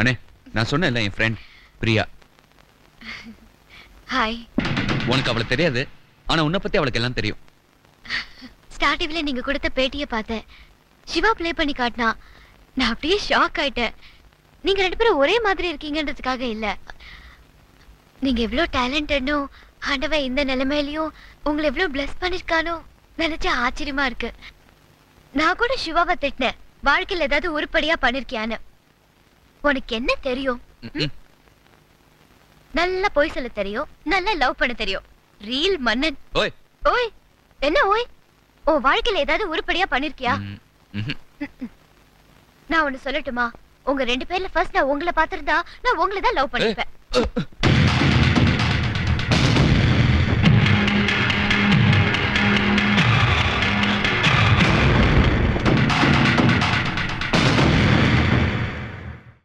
அண்ணே நான் சொன்னேன்ல என் ஃப்ரெண்ட் பிரியா. ஹாய். உனக்கு அவளை தெரியாது, ஆனா உன்னை பத்தி அவளுக்கு எல்லாம் தெரியும். ஸ்டார் டிவில நீங்க கொடுத்த பேட்டியை பார்த்தேன். சிவா ப்ளே பண்ணி காட்டினா நான் அப்படியே ஷாக் ஆயிட்டேன். நீங்க 2 பேரும் ஒரே மாதிரி இருக்கீங்கன்றதுக்காக இல்ல, நீங்க எவ்வளவு டேலண்டட்னோ ஆண்டவன் இந்த நிலைமையிலயும் உங்களை எவ்வளவு பிளஸ் பண்ணிருக்கானோ நினைச்சா ஆச்சரியமா இருக்கு. நான் கூட சிவாவை திட்டினேன், வாழ்க்கையில் ஏதாவது உருப்படியா பண்ணிருக்கியான்னு. உனக்கு என்ன தெரியும்? நல்லா பொய் சொல்ல தெரியும், நல்லா லவ் பண்ண தெரியும். ரீல் மன்னன். ஓய் ஓய் என்ன ஓய்? உன் வாழ்க்கையில ஏதாவது உருப்படியா பண்ணிருக்கியா? நான் ஒண்ணு சொல்லட்டுமா? உங்க 2 பேர்ல ஃபர்ஸ்ட் நான் உங்களை பாத்திருந்தா நான் உங்களை தான் லவ் பண்ணிருப்பேன்.